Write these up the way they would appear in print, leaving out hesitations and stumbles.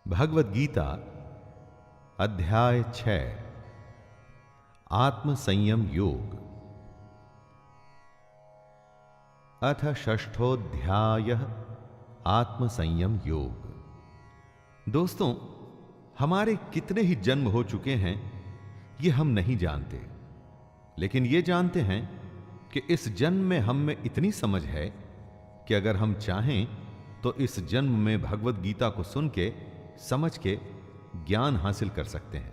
भगवद गीता अध्याय 6 आत्म संयम योग। अथ षष्ठोध्याय आत्म संयम योग। दोस्तों, हमारे कितने ही जन्म हो चुके हैं ये हम नहीं जानते, लेकिन ये जानते हैं कि इस जन्म में हम में इतनी समझ है कि अगर हम चाहें तो इस जन्म में भगवद गीता को सुन के समझ के ज्ञान हासिल कर सकते हैं।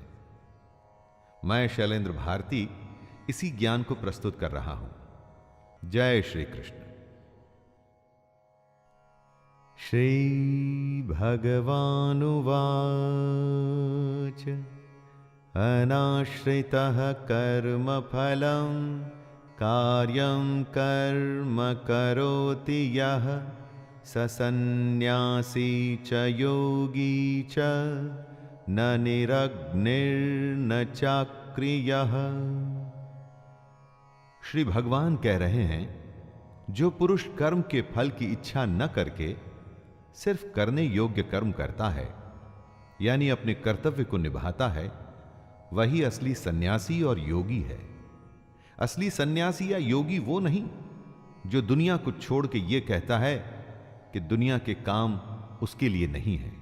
मैं शैलेंद्र भारती इसी ज्ञान को प्रस्तुत कर रहा हूं। जय श्री कृष्ण। श्री भगवानुवाच अनाश्रितः कर्म फलं कार्यं कर्म करोति यः स सन्न्यासी च योगी च न निरग्निर्न चाक्रियः। श्री भगवान कह रहे हैं, जो पुरुष कर्म के फल की इच्छा न करके सिर्फ करने योग्य कर्म करता है, यानी अपने कर्तव्य को निभाता है, वही असली सन्यासी और योगी है। असली सन्यासी या योगी वो नहीं जो दुनिया को छोड़ के ये कहता है कि दुनिया के काम उसके लिए नहीं है।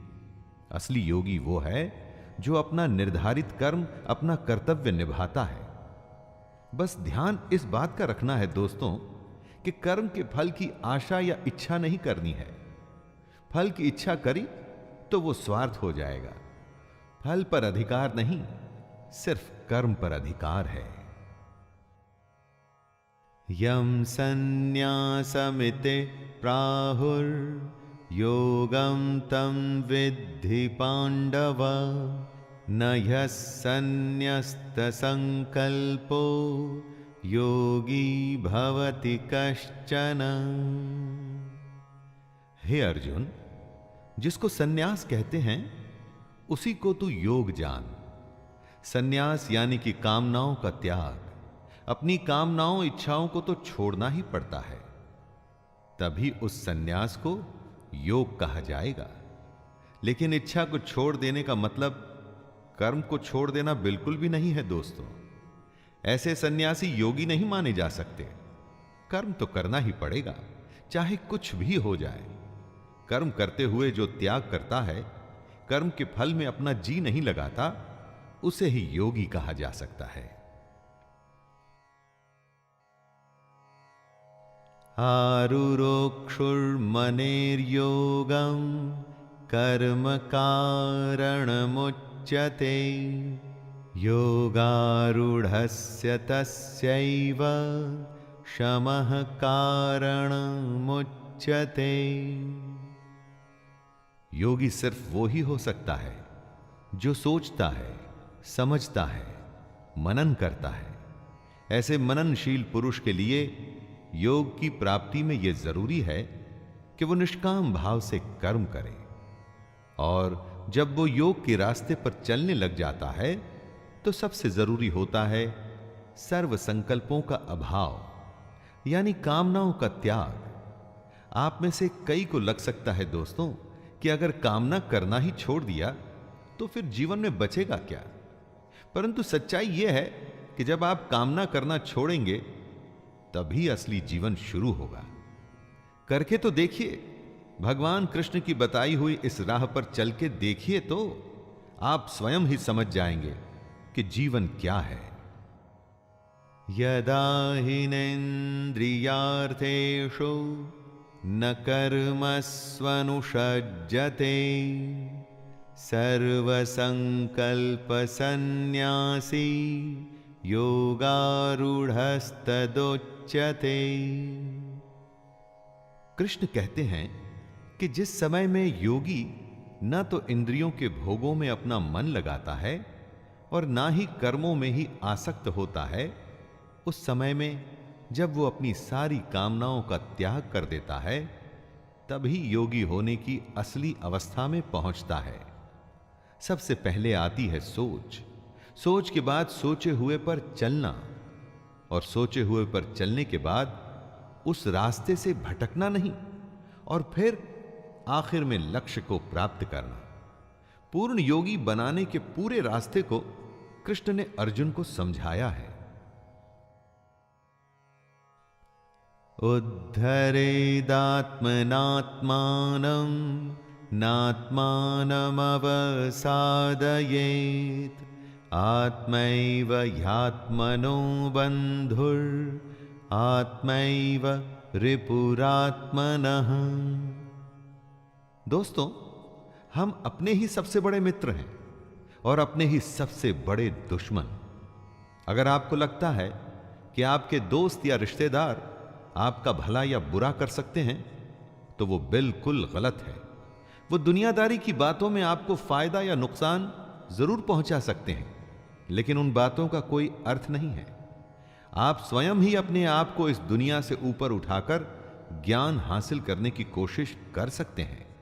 असली योगी वो है जो अपना निर्धारित कर्म, अपना कर्तव्य निभाता है। बस ध्यान इस बात का रखना है दोस्तों कि कर्म के फल की आशा या इच्छा नहीं करनी है। फल की इच्छा करी तो वो स्वार्थ हो जाएगा। फल पर अधिकार नहीं, सिर्फ कर्म पर अधिकार है। यम सन्न्यासमिते प्राहुर्योगं तं विद्धि पांडव न ह्यः सन्न्यस्तसंकल्पो योगी भवति कश्चन। हे अर्जुन, जिसको सन्यास कहते हैं उसी को तू योग जान। सन्यास यानी कि कामनाओं का त्याग। अपनी कामनाओं इच्छाओं को तो छोड़ना ही पड़ता है, तभी उस सन्यास को योग कहा जाएगा। लेकिन इच्छा को छोड़ देने का मतलब कर्म को छोड़ देना बिल्कुल भी नहीं है दोस्तों। ऐसे सन्यासी योगी नहीं माने जा सकते। कर्म तो करना ही पड़ेगा, चाहे कुछ भी हो जाए। कर्म करते हुए जो त्याग करता है, कर्म के फल में अपना जी नहीं लगाता, उसे ही योगी कहा जा सकता है। आरुरोक्षुर्मनेर्योगं कर्म कारणमुच्यते योगारूढ़स्य तस्यैव शमः कारणमुच्यते। योगी सिर्फ वो ही हो सकता है जो सोचता है, समझता है, मनन करता है। ऐसे मननशील पुरुष के लिए योग की प्राप्ति में यह जरूरी है कि वो निष्काम भाव से कर्म करे। और जब वो योग के रास्ते पर चलने लग जाता है तो सबसे जरूरी होता है सर्व संकल्पों का अभाव, यानी कामनाओं का त्याग। आप में से कई को लग सकता है दोस्तों कि अगर कामना करना ही छोड़ दिया तो फिर जीवन में बचेगा क्या। परंतु सच्चाई यह है कि जब आप कामना करना छोड़ेंगे तभी असली जीवन शुरू होगा। करके तो देखिए, भगवान कृष्ण की बताई हुई इस राह पर चल के देखिए तो आप स्वयं ही समझ जाएंगे कि जीवन क्या है। यदा हिनेन्द्रियार्थेषु न कर्मस्वनुषज्जते सर्वसंकल्पसन्न्यासी योगारूढ़स्तदोच्यते। कृष्ण कहते हैं कि जिस समय में योगी न तो इंद्रियों के भोगों में अपना मन लगाता है और ना ही कर्मों में ही आसक्त होता है, उस समय में जब वो अपनी सारी कामनाओं का त्याग कर देता है, तभी योगी होने की असली अवस्था में पहुंचता है। सबसे पहले आती है सोच। सोच के बाद सोचे हुए पर चलना, और सोचे हुए पर चलने के बाद उस रास्ते से भटकना नहीं, और फिर आखिर में लक्ष्य को प्राप्त करना। पूर्ण योगी बनाने के पूरे रास्ते को कृष्ण ने अर्जुन को समझाया है। उद्धरेदात्मनात्मानं नात्मानमवसादयेत् आत्मैव ह्यात्मनो बन्धुर् आत्मैव रिपुरात्मनः। दोस्तों, हम अपने ही सबसे बड़े मित्र हैं और अपने ही सबसे बड़े दुश्मन। अगर आपको लगता है कि आपके दोस्त या रिश्तेदार आपका भला या बुरा कर सकते हैं, तो वो बिल्कुल गलत है। वो दुनियादारी की बातों में आपको फायदा या नुकसान जरूर पहुंचा सकते हैं, लेकिन उन बातों का कोई अर्थ नहीं है। आप स्वयं ही अपने आप को इस दुनिया से ऊपर उठाकर ज्ञान हासिल करने की कोशिश कर सकते हैं।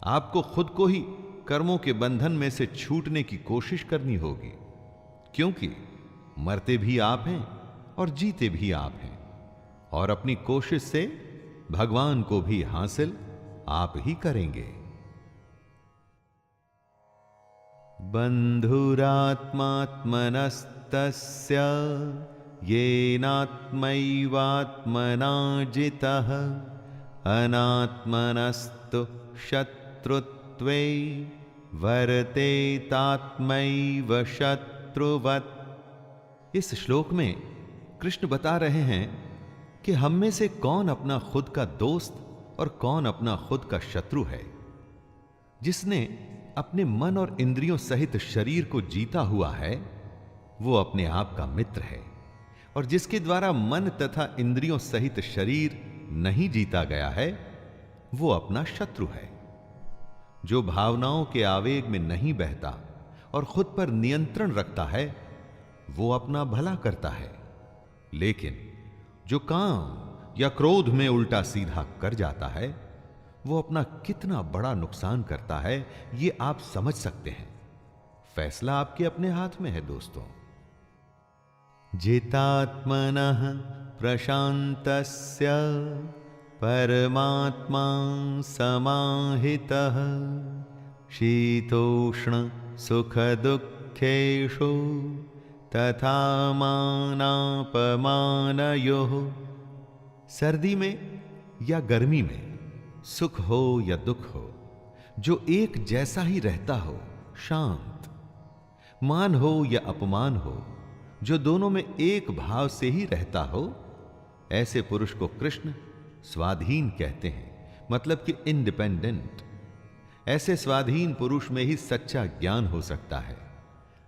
आपको खुद को ही कर्मों के बंधन में से छूटने की कोशिश करनी होगी, क्योंकि मरते भी आप हैं और जीते भी आप हैं, और अपनी कोशिश से भगवान को भी हासिल आप ही करेंगे। बंधुरात्मात्मनस्तस्य येनात्मैवात्मना जितः अनात्मनस्तु शत्रुत्वे वर्तेतात्मैव शत्रुवत्। इस श्लोक में कृष्ण बता रहे हैं कि हम में से कौन अपना खुद का दोस्त और कौन अपना खुद का शत्रु है। जिसने अपने मन और इंद्रियों सहित शरीर को जीता हुआ है, वो अपने आप का मित्र है, और जिसके द्वारा मन तथा इंद्रियों सहित शरीर नहीं जीता गया है, वो अपना शत्रु है। जो भावनाओं के आवेग में नहीं बहता और खुद पर नियंत्रण रखता है, वो अपना भला करता है, लेकिन जो काम या क्रोध में उल्टा सीधा कर जाता है, वो अपना कितना बड़ा नुकसान करता है, ये आप समझ सकते हैं। फैसला आपके अपने हाथ में है दोस्तों। जितात्मनः प्रशांतस्य परमात्मा समाहितः शीतोष्ण सुख दुःखेषु तथा मानापमानयोः। सर्दी में या गर्मी में, सुख हो या दुख हो, जो एक जैसा ही रहता हो, शांत, मान हो या अपमान हो, जो दोनों में एक भाव से ही रहता हो, ऐसे पुरुष को कृष्ण स्वाधीन कहते हैं, मतलब कि इंडिपेंडेंट। ऐसे स्वाधीन पुरुष में ही सच्चा ज्ञान हो सकता है।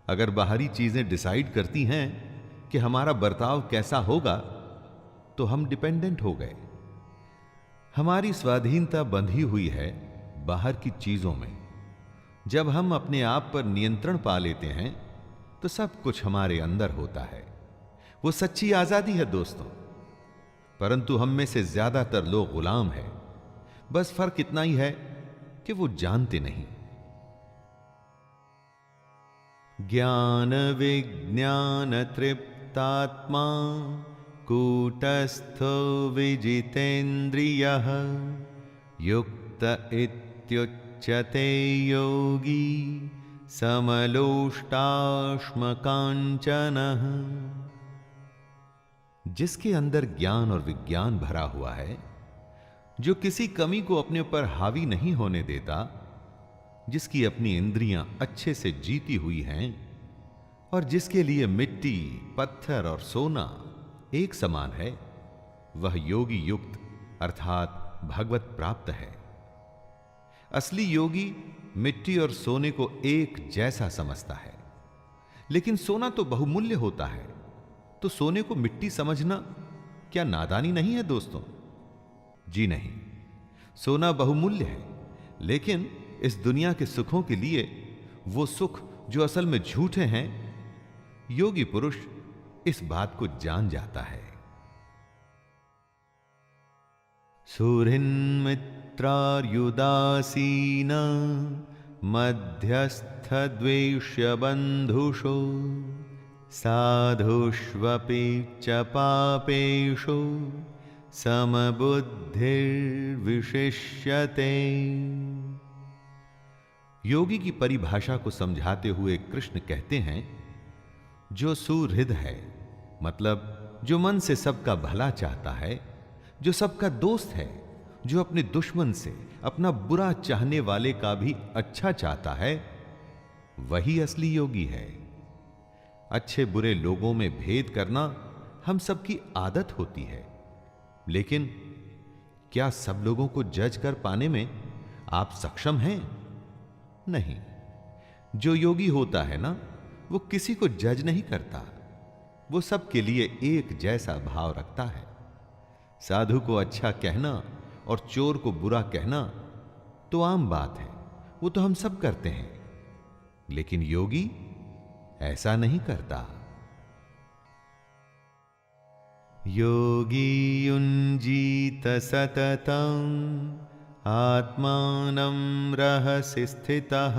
अगर बाहरी चीजें डिसाइड करती हैं कि हमारा बर्ताव कैसा होगा, तो हम डिपेंडेंट हो गए। हमारी स्वाधीनता बंधी हुई है बाहर की चीजों में। जब हम अपने आप पर नियंत्रण पा लेते हैं, तो सब कुछ हमारे अंदर होता है। वो सच्ची आजादी है दोस्तों। परंतु हम में से ज्यादातर लोग गुलाम हैं। बस फर्क इतना ही है कि वो जानते नहीं। ज्ञान विज्ञान तृप्तात्मा कूटस्थो विजितेन्द्रियः युक्त इत्युच्यते योगी समलोष्टाश्मकाञ्चनः। जिसके अंदर ज्ञान और विज्ञान भरा हुआ है, जो किसी कमी को अपने ऊपर हावी नहीं होने देता, जिसकी अपनी इंद्रियां अच्छे से जीती हुई हैं, और जिसके लिए मिट्टी, पत्थर और सोना एक समान है, वह योगी युक्त अर्थात भगवत प्राप्त है। असली योगी मिट्टी और सोने को एक जैसा समझता है। लेकिन सोना तो बहुमूल्य होता है, तो सोने को मिट्टी समझना क्या नादानी नहीं है दोस्तों? जी नहीं, सोना बहुमूल्य है, लेकिन इस दुनिया के सुखों के लिए वो सुख जो असल में झूठे हैं, योगी पुरुष इस बात को जान जाता है। सुहृन्मित्रार्युदासीन मध्यस्थ द्वेष्य बंधुषु साधुष्वपि च पापेषु समबुद्धिर्विशिष्यते। योगी की परिभाषा को समझाते हुए कृष्ण कहते हैं, जो सुहृद है, मतलब जो मन से सबका भला चाहता है, जो सबका दोस्त है, जो अपने दुश्मन से, अपना बुरा चाहने वाले का भी अच्छा चाहता है, वही असली योगी है। अच्छे बुरे लोगों में भेद करना हम सबकी आदत होती है, लेकिन क्या सब लोगों को जज कर पाने में आप सक्षम हैं? नहीं। जो योगी होता है ना, वो किसी को जज नहीं करता, वो सबके लिए एक जैसा भाव रखता है। साधु को अच्छा कहना और चोर को बुरा कहना तो आम बात है, वो तो हम सब करते हैं, लेकिन योगी ऐसा नहीं करता। योगी युञ्जीत सततं आत्मानं रहसि स्थितः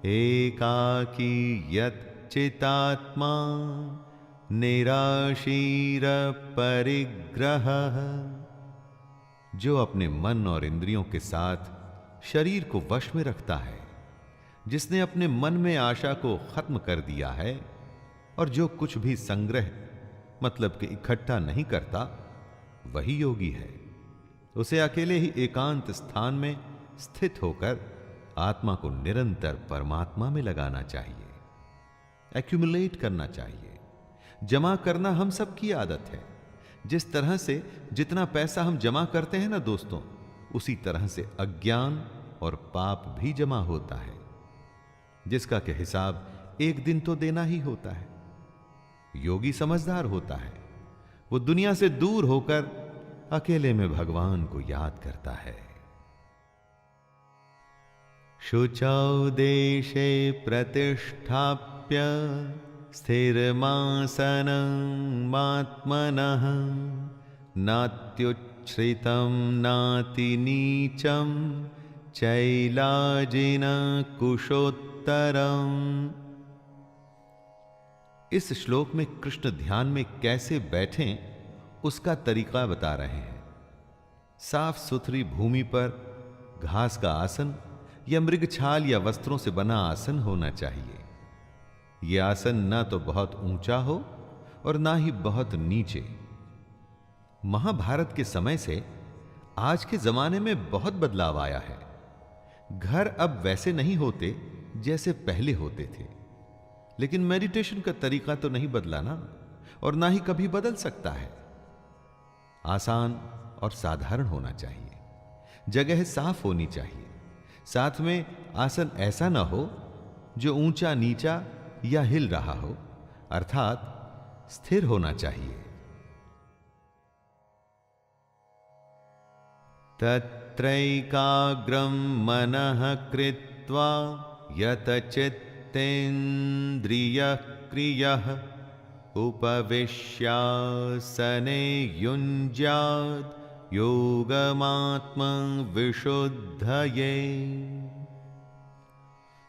एकाकी यत् चितात्मा निराशीर परिग्रहः। जो अपने मन और इंद्रियों के साथ शरीर को वश में रखता है, जिसने अपने मन में आशा को खत्म कर दिया है और जो कुछ भी संग्रह मतलब कि इकट्ठा नहीं करता, वही योगी है। उसे अकेले ही एकांत स्थान में स्थित होकर आत्मा को निरंतर परमात्मा में लगाना चाहिए, एक्यूमुलेट करना चाहिए। जमा करना हम सबकी आदत है। जिस तरह से जितना पैसा हम जमा करते हैं ना दोस्तों, उसी तरह से अज्ञान और पाप भी जमा होता है, जिसका के हिसाब एक दिन तो देना ही होता है। योगी समझदार होता है, वो दुनिया से दूर होकर अकेले में भगवान को याद करता है। शुचौ देशे प्रतिष्ठाप्य स्थिरमासनमात्मनः नात्युच्छ्रितं नातिनीचं चैलाजिन कुशोत्तरम्। इस श्लोक में कृष्ण ध्यान में कैसे बैठें उसका तरीका बता रहे हैं। साफ सुथरी भूमि पर घास का आसन या मृगछाल या वस्त्रों से बना आसन होना चाहिए। यह आसन ना तो बहुत ऊंचा हो और ना ही बहुत नीचे। महाभारत के समय से आज के जमाने में बहुत बदलाव आया है। घर अब वैसे नहीं होते जैसे पहले होते थे, लेकिन मेडिटेशन का तरीका तो नहीं बदला ना, और ना ही कभी बदल सकता है। आसान और साधारण होना चाहिए, जगह साफ होनी चाहिए, साथ में आसन ऐसा ना हो जो ऊंचा नीचा या हिल रहा हो, अर्थात स्थिर होना चाहिए। तत्रैकाग्रं मनः कृत्वा यतचित्तेन्द्रियः क्रियः उपविश्यासने युञ्ज्यात् योगमात्मविशुद्धये।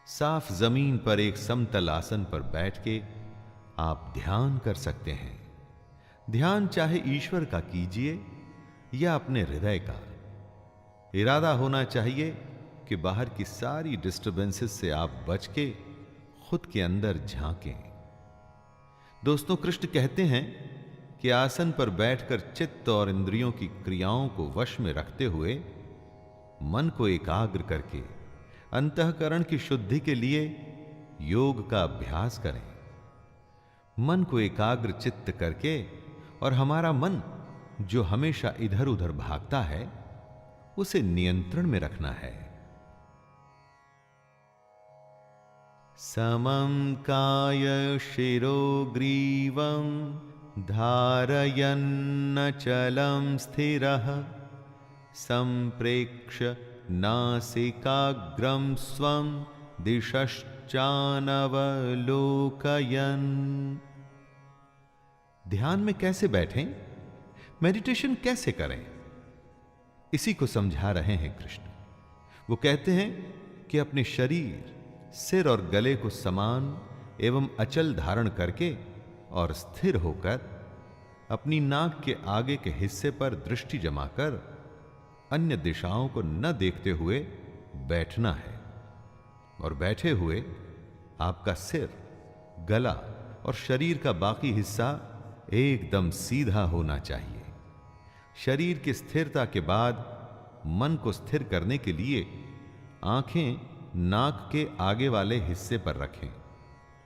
साफ जमीन पर एक समतल आसन पर बैठ के आप ध्यान कर सकते हैं। ध्यान चाहे ईश्वर का कीजिए या अपने हृदय का। इरादा होना चाहिए कि बाहर की सारी डिस्टर्बेंसेस से आप बच के खुद के अंदर झांकें। दोस्तों, कृष्ण कहते हैं कि आसन पर बैठकर चित्त और इंद्रियों की क्रियाओं को वश में रखते हुए मन को एकाग्र करके अंतःकरण की शुद्धि के लिए योग का अभ्यास करें। मन को एकाग्र चित्त करके और हमारा मन जो हमेशा इधर उधर भागता है उसे नियंत्रण में रखना है। समं काय शिरो ग्रीवं धारयन्नचलं स्थिरः संप्रेक्ष्य नासिकाग्रं स्वं दिशश्चानवलोकयन्। ध्यान में कैसे बैठें, मेडिटेशन कैसे करें, इसी को समझा रहे हैं कृष्ण। वो कहते हैं कि अपने शरीर, सिर और गले को समान एवं अचल धारण करके और स्थिर होकर अपनी नाक के आगे के हिस्से पर दृष्टि जमाकर अन्य दिशाओं को न देखते हुए बैठना है। और बैठे हुए आपका सिर, गला और शरीर का बाकी हिस्सा एकदम सीधा होना चाहिए। शरीर की स्थिरता के बाद मन को स्थिर करने के लिए आंखें नाक के आगे वाले हिस्से पर रखें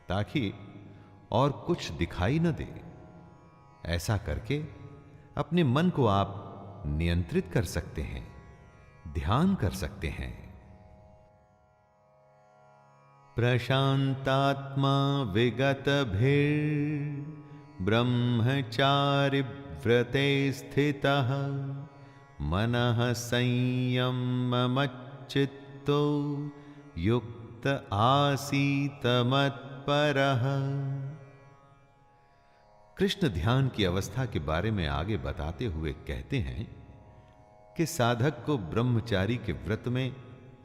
ताकि और कुछ दिखाई न दे। ऐसा करके अपने मन को आप नियंत्रित कर सकते हैं, ध्यान कर सकते हैं। प्रशांतात्मा विगत भीर ब्रह्मचारि व्रते स्थितः मनः संयममच्चित्तो युक्त आसीत मत्परः। कृष्ण ध्यान की अवस्था के बारे में आगे बताते हुए कहते हैं कि साधक को ब्रह्मचारी के व्रत में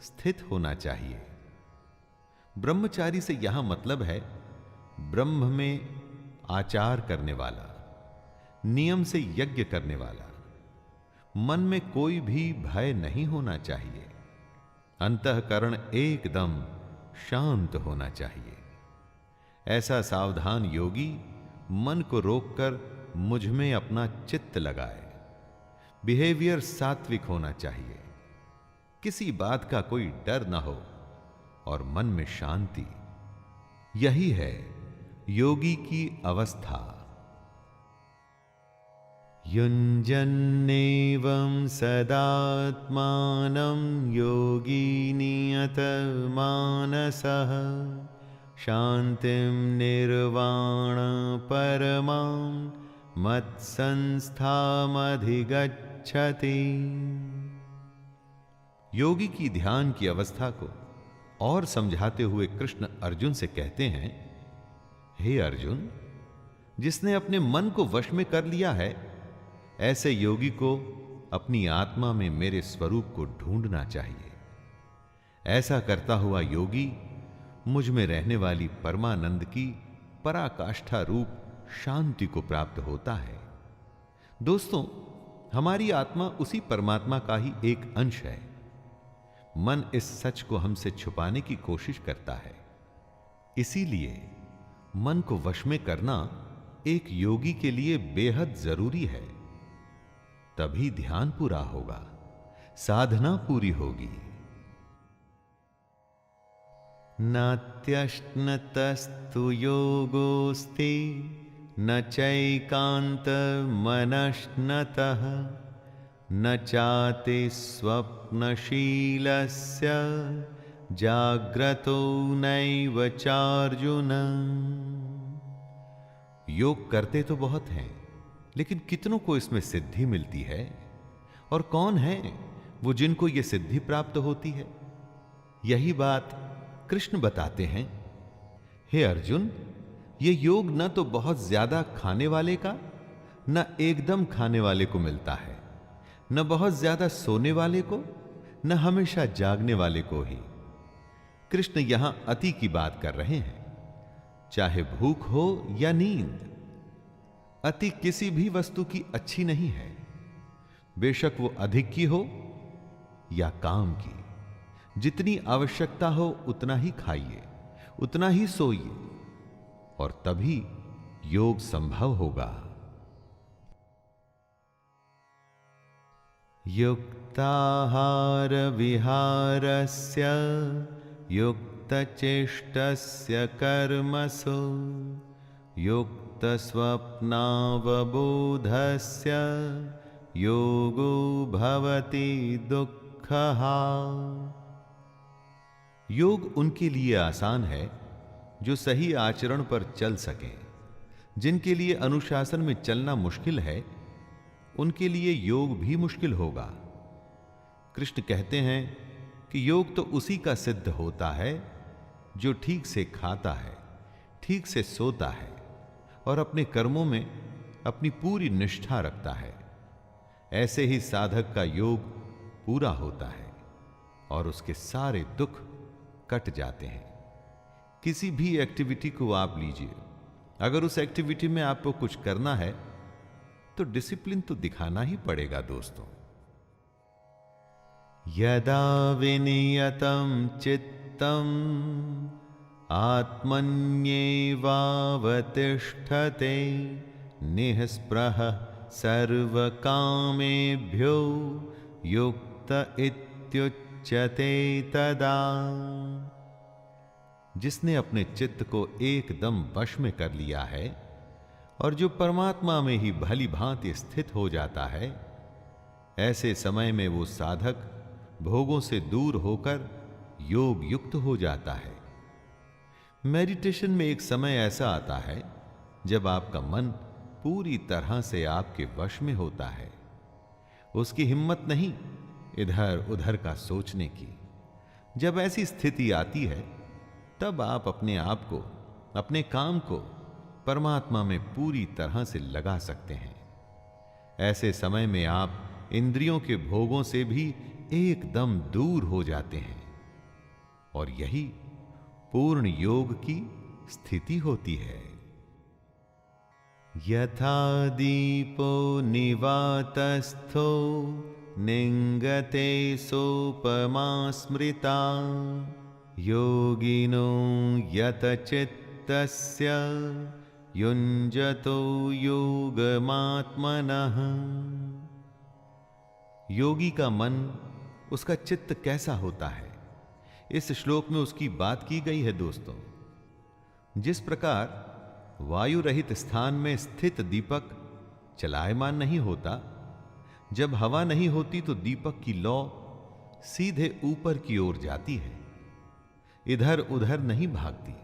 स्थित होना चाहिए। ब्रह्मचारी से यहां मतलब है ब्रह्म में आचार करने वाला, नियम से यज्ञ करने वाला। मन में कोई भी भय नहीं होना चाहिए, अंतःकरण एकदम शांत होना चाहिए। ऐसा सावधान योगी मन को रोककर मुझ में अपना चित्त लगाए। बिहेवियर सात्विक होना चाहिए, किसी बात का कोई डर ना हो और मन में शांति। यही है योगी की अवस्था। युञ्जन्नेवं सदात्मानं योगी नियतमानसः शान्तिं निर्वाण परमां मत्संस्थामधिगच्छति। योगी की ध्यान की अवस्था को और समझाते हुए कृष्ण अर्जुन से कहते हैं, हे अर्जुन, जिसने अपने मन को वश में कर लिया है, ऐसे योगी को अपनी आत्मा में मेरे स्वरूप को ढूंढना चाहिए। ऐसा करता हुआ योगी मुझ में रहने वाली परमानंद की पराकाष्ठा रूप शांति को प्राप्त होता है। दोस्तों, हमारी आत्मा उसी परमात्मा का ही एक अंश है। मन इस सच को हमसे छुपाने की कोशिश करता है। इसीलिए मन को वश में करना एक योगी के लिए बेहद जरूरी है। तभी ध्यान पूरा होगा, साधना पूरी होगी। नात्यश्नतस्तु योगोस्ति न चैकान्तमनश्नतः न चाति स्वप्नशीलस्य जाग्रतो नैव चार्जुन। योग करते तो बहुत हैं, लेकिन कितनों को इसमें सिद्धि मिलती है? और कौन है वो जिनको ये सिद्धि प्राप्त होती है? यही बात कृष्ण बताते हैं। हे अर्जुन, ये योग न तो बहुत ज्यादा खाने वाले का, न एकदम खाने वाले को मिलता है, न बहुत ज्यादा सोने वाले को, न हमेशा जागने वाले को ही। कृष्ण यहां अति की बात कर रहे हैं, चाहे भूख हो या नींद। अति किसी भी वस्तु की अच्छी नहीं है, बेशक वो अधिक की हो या काम की। जितनी आवश्यकता हो उतना ही खाइए, उतना ही सोइए, और तभी योग संभव होगा। युक्ताहार विहारस्य युक्तचेष्टस्य कर्मसु युक्तस्वप्नावबोधस्य योगो भवति दुःखः। योग उनके लिए आसान है जो सही आचरण पर चल सकें। जिनके लिए अनुशासन में चलना मुश्किल है, उनके लिए योग भी मुश्किल होगा। कृष्ण कहते हैं कि योग तो उसी का सिद्ध होता है जो ठीक से खाता है, ठीक से सोता है और अपने कर्मों में अपनी पूरी निष्ठा रखता है। ऐसे ही साधक का योग पूरा होता है और उसके सारे दुख कट जाते हैं। किसी भी एक्टिविटी को आप लीजिए, अगर उस एक्टिविटी में आपको कुछ करना है तो डिसिप्लिन तो दिखाना ही पड़ेगा दोस्तों। यदा विनियतं चित्तम आत्मन्येवावतिष्ठते निःस्पृहः सर्वकामेभ्यो युक्त इत्युच्यते तदा। जिसने अपने चित्त को एकदम वश में कर लिया है और जो परमात्मा में ही भली भांति स्थित हो जाता है, ऐसे समय में वो साधक भोगों से दूर होकर योग युक्त हो जाता है। मेडिटेशन में एक समय ऐसा आता है जब आपका मन पूरी तरह से आपके वश में होता है। उसकी हिम्मत नहीं इधर उधर का सोचने की। जब ऐसी स्थिति आती है तब आप अपने आप को, अपने काम को परमात्मा में पूरी तरह से लगा सकते हैं। ऐसे समय में आप इंद्रियों के भोगों से भी एकदम दूर हो जाते हैं और यही पूर्ण योग की स्थिति होती है। यथा दीपो निवातस्थो निंगते सोपमा स्मृता योगिनो यतचित्तस्य युञ्जतो योगमात्मनः। योगी का मन, उसका चित्त कैसा होता है, इस श्लोक में उसकी बात की गई है दोस्तों। जिस प्रकार वायु रहित स्थान में स्थित दीपक चलायमान नहीं होता, जब हवा नहीं होती तो दीपक की लौ सीधे ऊपर की ओर जाती है, इधर उधर नहीं भागती।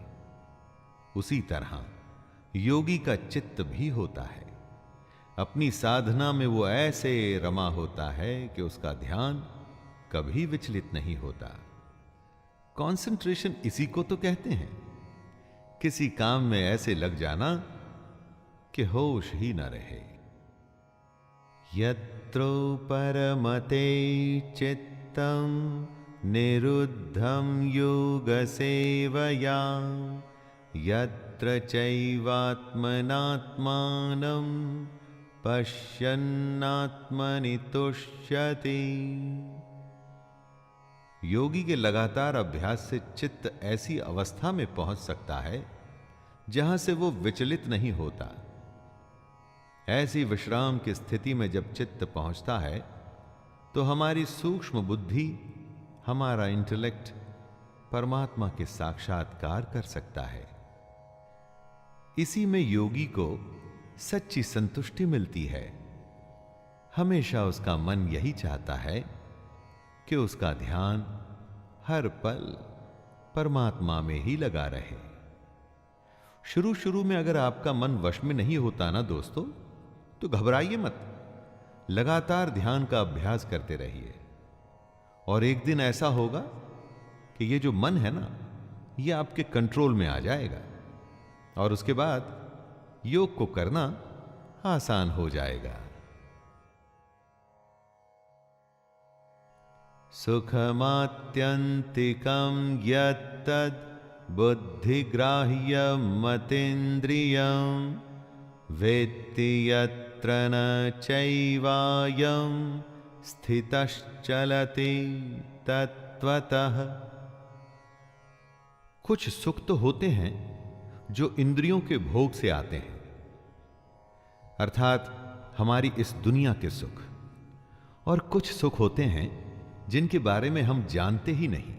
उसी तरह योगी का चित्त भी होता है। अपनी साधना में वो ऐसे रमा होता है कि उसका ध्यान कभी विचलित नहीं होता। कंसंट्रेशन इसी को तो कहते हैं, किसी काम में ऐसे लग जाना कि होश ही न रहे। यत्रो परमते चित्तम निरुद्धं योग सेवया यत्र चैवात्मनात्मानं पश्यन्नात्मनि तुष्यति। योगी के लगातार अभ्यास से चित्त ऐसी अवस्था में पहुंच सकता है जहां से वो विचलित नहीं होता। ऐसी विश्राम की स्थिति में जब चित्त पहुंचता है तो हमारी सूक्ष्म बुद्धि, हमारा इंटेलेक्ट परमात्मा के साक्षात्कार कर सकता है। इसी में योगी को सच्ची संतुष्टि मिलती है। हमेशा उसका मन यही चाहता है कि उसका ध्यान हर पल परमात्मा में ही लगा रहे। शुरू शुरू में अगर आपका मन वश में नहीं होता ना दोस्तों, तो घबराइए मत, लगातार ध्यान का अभ्यास करते रहिए और एक दिन ऐसा होगा कि ये जो मन है ना, ये आपके कंट्रोल में आ जाएगा और उसके बाद योग को करना आसान हो जाएगा। सुखमात्यंतिकं यत्तद् बुद्धिग्राह्यमतीन्द्रियं वेत्ति यत्र न चैवायं स्थितश्चलति तत्त्वतः। कुछ सुख तो होते हैं जो इंद्रियों के भोग से आते हैं, अर्थात हमारी इस दुनिया के सुख, और कुछ सुख होते हैं जिनके बारे में हम जानते ही नहीं।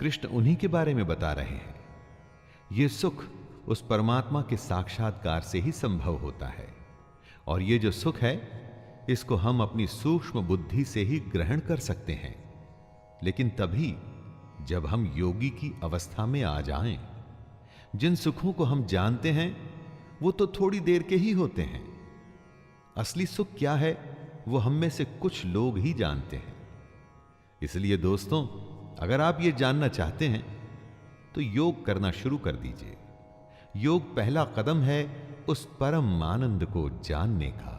कृष्ण उन्हीं के बारे में बता रहे हैं। यह सुख उस परमात्मा के साक्षात्कार से ही संभव होता है और ये जो सुख है इसको हम अपनी सूक्ष्म बुद्धि से ही ग्रहण कर सकते हैं, लेकिन तभी जब हम योगी की अवस्था में आ जाएं। जिन सुखों को हम जानते हैं वो तो थोड़ी देर के ही होते हैं। असली सुख क्या है वो हम में से कुछ लोग ही जानते हैं। इसलिए दोस्तों, अगर आप ये जानना चाहते हैं तो योग करना शुरू कर दीजिए। योग पहला कदम है उस परम आनंद को जानने का।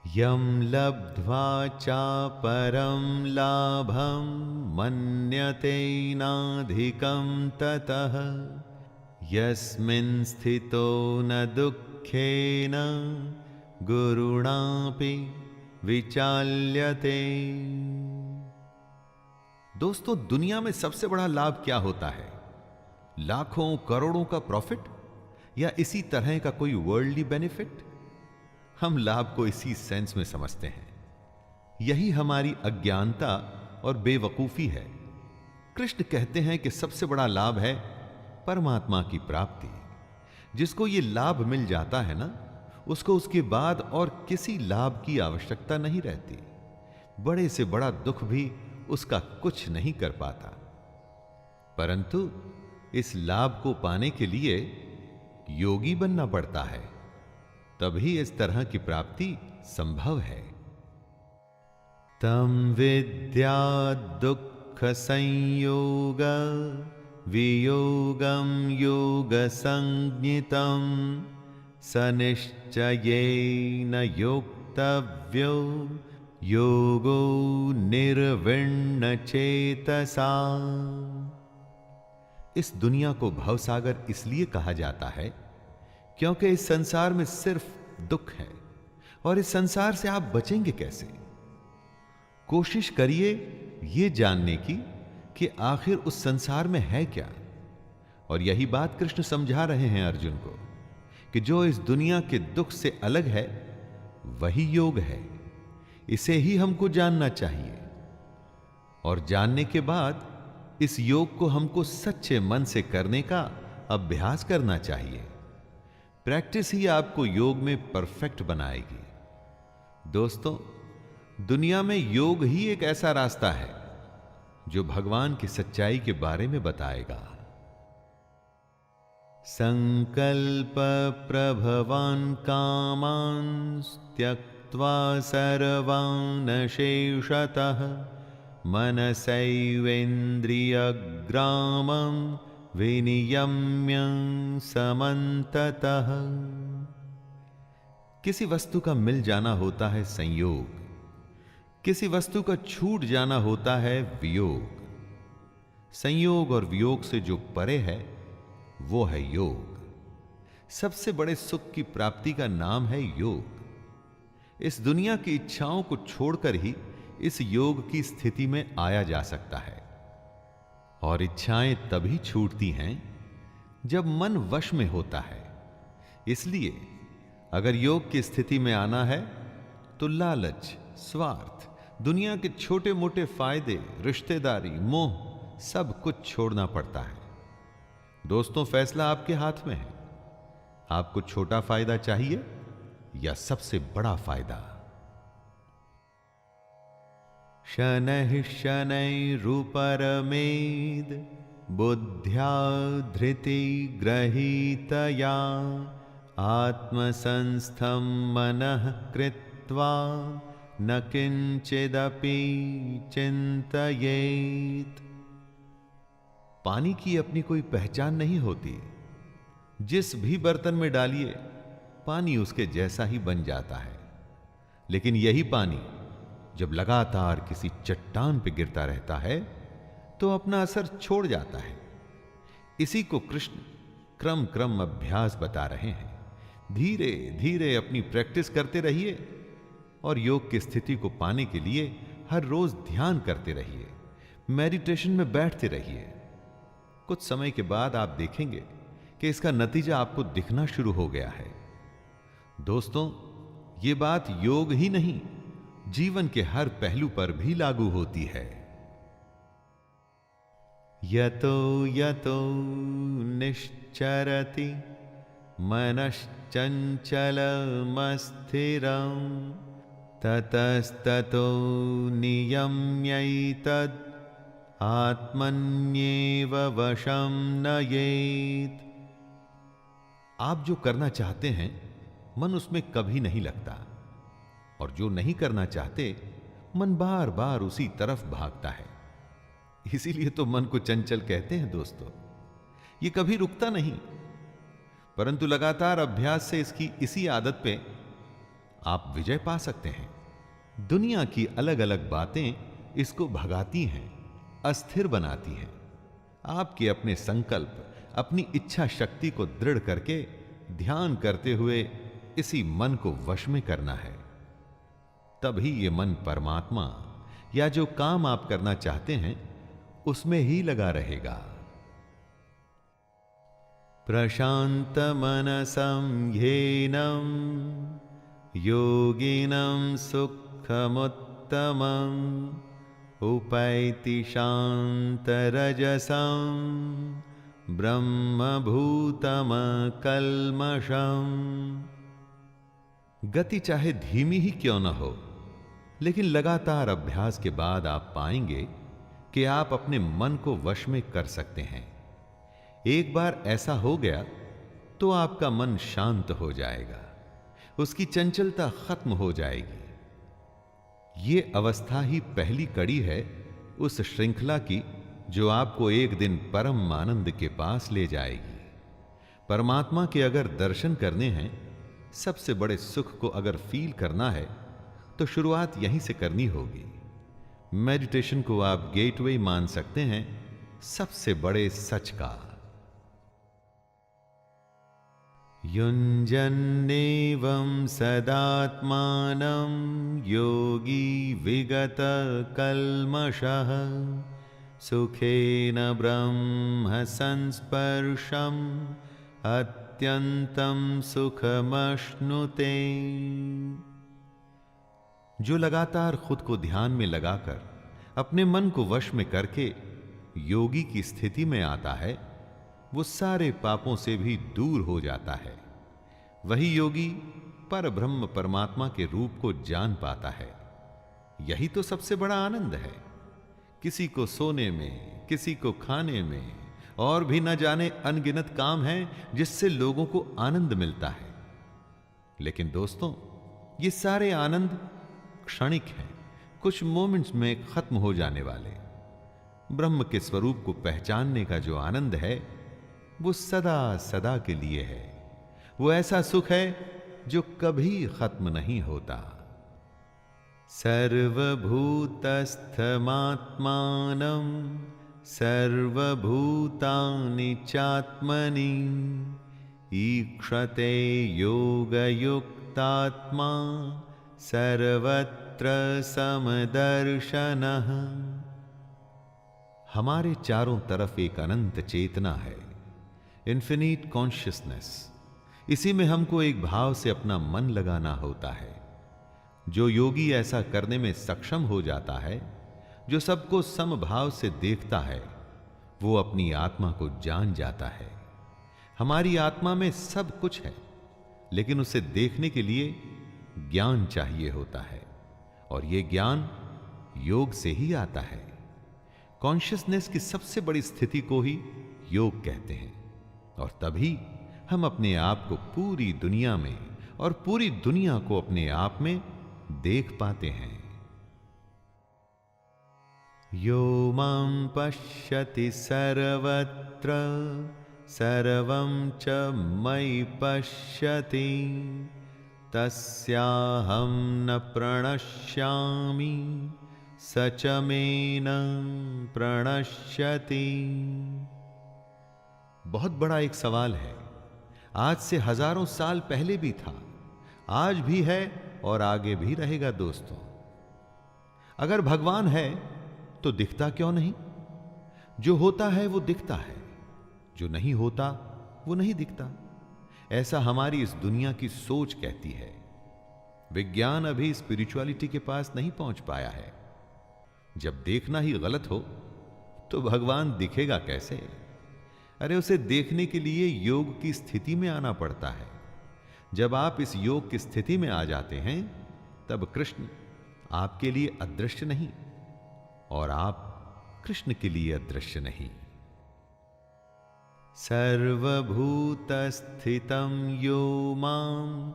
यम लब्ध्वा चा परम लाभं मन्यते नाधिकं ततः यस्मिन् स्थितो न दुःखेन गुरुणापि विचाल्यते। दोस्तों, दुनिया में सबसे बड़ा लाभ क्या होता है? लाखों करोड़ों का प्रॉफिट या इसी तरह का कोई वर्ल्डली बेनिफिट? हम लाभ को इसी सेंस में समझते हैं। यही हमारी अज्ञानता और बेवकूफी है। कृष्ण कहते हैं कि सबसे बड़ा लाभ है परमात्मा की प्राप्ति। जिसको ये लाभ मिल जाता है ना, उसको उसके बाद और किसी लाभ की आवश्यकता नहीं रहती। बड़े से बड़ा दुख भी उसका कुछ नहीं कर पाता। परंतु इस लाभ को पाने के लिए योगी बनना पड़ता है, तभी इस तरह की प्राप्ति संभव है। तम विद्या दुख संयोग वियोगम योग संज्ञितम सनिश्चयेन योक्तव्यो योगो निर्विण्ण चेतसा। इस दुनिया को भवसागर इसलिए कहा जाता है क्योंकि इस संसार में सिर्फ दुख है, और इस संसार से आप बचेंगे कैसे? कोशिश करिए यह जानने की कि आखिर उस संसार में है क्या। और यही बात कृष्ण समझा रहे हैं अर्जुन को कि जो इस दुनिया के दुख से अलग है वही योग है। इसे ही हमको जानना चाहिए, और जानने के बाद इस योग को हमको सच्चे मन से करने का अभ्यास करना चाहिए। प्रैक्टिस ही आपको योग में परफेक्ट बनाएगी। दोस्तों, दुनिया में योग ही एक ऐसा रास्ता है जो भगवान की सच्चाई के बारे में बताएगा। संकल्प प्रभवान कामान् त्यक्त्वा सर्वान् शेषतः मनसैवेन्द्रियग्रामं विनियम्य समन्ततः। किसी वस्तु का मिल जाना होता है संयोग, किसी वस्तु का छूट जाना होता है वियोग। संयोग और वियोग से जो परे है वो है योग। सबसे बड़े सुख की प्राप्ति का नाम है योग। इस दुनिया की इच्छाओं को छोड़कर ही इस योग की स्थिति में आया जा सकता है, और इच्छाएं तभी छूटती हैं जब मन वश में होता है। इसलिए अगर योग की स्थिति में आना है तो लालच, स्वार्थ, दुनिया के छोटे मोटे फायदे, रिश्तेदारी, मोह, सब कुछ छोड़ना पड़ता है। दोस्तों, फैसला आपके हाथ में है। आपको छोटा फायदा चाहिए या सबसे बड़ा फायदा? शनैः शनैरुपरमेद् बुद्ध्या धृति गृहीतया आत्मसंस्थं मनः कृत्वा न किंचिदपि चिंतयेत्। पानी की अपनी कोई पहचान नहीं होती। जिस भी बर्तन में डालिए पानी उसके जैसा ही बन जाता है। लेकिन यही पानी जब लगातार किसी चट्टान पर गिरता रहता है तो अपना असर छोड़ जाता है। इसी को कृष्ण क्रम क्रम अभ्यास बता रहे हैं। धीरे धीरे अपनी प्रैक्टिस करते रहिए और योग की स्थिति को पाने के लिए हर रोज ध्यान करते रहिए, मेडिटेशन में बैठते रहिए। कुछ समय के बाद आप देखेंगे कि इसका नतीजा आपको दिखना शुरू हो गया है। दोस्तों, ये बात योग ही नहीं, जीवन के हर पहलू पर भी लागू होती है। यतो यतो निश्चरति मनश्चंचलमस्थिरं ततस्ततो नियम्यैतद् आत्मन्येव वशं नयेत्। आप जो करना चाहते हैं मन उसमें कभी नहीं लगता, और जो नहीं करना चाहते मन बार बार उसी तरफ भागता है। इसीलिए तो मन को चंचल कहते हैं। दोस्तों, ये कभी रुकता नहीं, परंतु लगातार अभ्यास से इसकी इसी आदत पे आप विजय पा सकते हैं। दुनिया की अलग अलग बातें इसको भगाती हैं, अस्थिर बनाती हैं। आपके अपने संकल्प, अपनी इच्छा शक्ति को दृढ़ करके ध्यान करते हुए इसी मन को वश में करना है। तभी ये मन परमात्मा या जो काम आप करना चाहते हैं उसमें ही लगा रहेगा। प्रशांत मनसं ह्येनं योगिनं सुखमुत्तमं उपैति शान्तरजसं ब्रह्मभूतमकल्मषम्। गति चाहे धीमी ही क्यों न हो, लेकिन लगातार अभ्यास के बाद आप पाएंगे कि आप अपने मन को वश में कर सकते हैं। एक बार ऐसा हो गया तो आपका मन शांत हो जाएगा, उसकी चंचलता खत्म हो जाएगी। ये अवस्था ही पहली कड़ी है उस श्रृंखला की जो आपको एक दिन परम आनंद के पास ले जाएगी। परमात्मा के अगर दर्शन करने हैं, सबसे बड़े सुख को अगर फील करना है, तो शुरुआत यहीं से करनी होगी। मेडिटेशन को आप गेटवे मान सकते हैं सबसे बड़े सच का। युञ्जन्नेवं सदात्मानं योगी विगत कल्मषः सुखेन ब्रह्म संस्पर्शम् अत्यंतं सुखमश्नुते। जो लगातार खुद को ध्यान में लगाकर अपने मन को वश में करके योगी की स्थिति में आता है, वो सारे पापों से भी दूर हो जाता है। वही योगी पर ब्रह्म परमात्मा के रूप को जान पाता है। यही तो सबसे बड़ा आनंद है। किसी को सोने में, किसी को खाने में, और भी न जाने अनगिनत काम हैं जिससे लोगों को आनंद मिलता है। लेकिन दोस्तों, ये सारे आनंद क्षणिक हैं, कुछ मोमेंट्स में खत्म हो जाने वाले। ब्रह्म के स्वरूप को पहचानने का जो आनंद है, वो सदा सदा के लिए है। वो ऐसा सुख है जो कभी खत्म नहीं होता। सर्वभूतस्थमात्मानं सर्वभूतानि चात्मनि ईक्षते योगयुक्तात्मा सर्वत्र समदर्शनः। हमारे चारों तरफ एक अनंत चेतना है, इन्फिनिट कॉन्शियसनेस। इसी में हमको एक भाव से अपना मन लगाना होता है। जो योगी ऐसा करने में सक्षम हो जाता है, जो सबको समभाव से देखता है, वो अपनी आत्मा को जान जाता है। हमारी आत्मा में सब कुछ है, लेकिन उसे देखने के लिए ज्ञान चाहिए होता है, और यह ज्ञान योग से ही आता है। कॉन्शियसनेस की सबसे बड़ी स्थिति को ही योग कहते हैं, और तभी हम अपने आप को पूरी दुनिया में और पूरी दुनिया को अपने आप में देख पाते हैं। यो मां पश्यति सर्वत्र सर्वं च मयि पश्यति तस्याहं न प्रणश्यामि स च मे न प्रणश्यति। बहुत बड़ा एक सवाल है। आज से हजारों साल पहले भी था, आज भी है और आगे भी रहेगा। दोस्तों, अगर भगवान है तो दिखता क्यों नहीं? जो होता है वो दिखता है, जो नहीं होता वो नहीं दिखता। ऐसा हमारी इस दुनिया की सोच कहती है। विज्ञान अभी स्पिरिचुअलिटी के पास नहीं पहुंच पाया है। जब देखना ही गलत हो तो भगवान दिखेगा कैसे? अरे, उसे देखने के लिए योग की स्थिति में आना पड़ता है। जब आप इस योग की स्थिति में आ जाते हैं, तब कृष्ण आपके लिए अदृश्य नहीं और आप कृष्ण के लिए अदृश्य नहीं। सर्वभूतस्थितं यो मां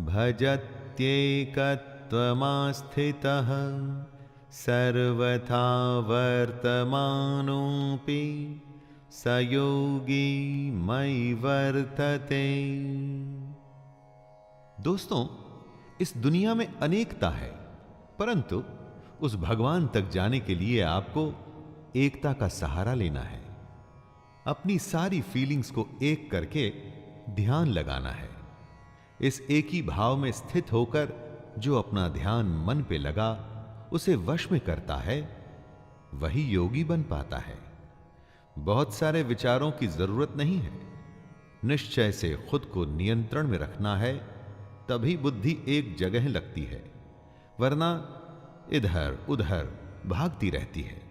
भजत्येकत्वमास्थितः सर्वथा वर्तमानोऽपि स योगी मयि वर्तते। दोस्तों, इस दुनिया में अनेकता है, परंतु उस भगवान तक जाने के लिए आपको एकता का सहारा लेना है। अपनी सारी फीलिंग्स को एक करके ध्यान लगाना है। इस एक ही भाव में स्थित होकर जो अपना ध्यान मन पे लगा, उसे वश में करता है, वही योगी बन पाता है। बहुत सारे विचारों की जरूरत नहीं है, निश्चय से खुद को नियंत्रण में रखना है, तभी बुद्धि एक जगह लगती है, वरना इधर उधर भागती रहती है।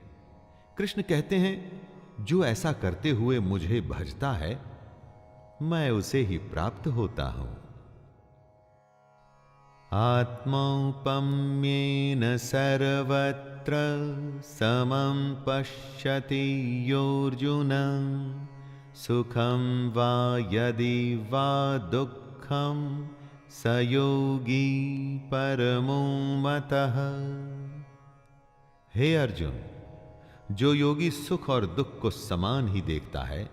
कृष्ण कहते हैं, जो ऐसा करते हुए मुझे भजता है, मैं उसे ही प्राप्त होता हूं। आत्मौपम्येन सर्वत्र समं पश्यति योऽर्जुन, सुखं वा यदि वा दुःखं स योगी परमो मतः। हे अर्जुन, जो योगी सुख और दुख को समान ही देखता है,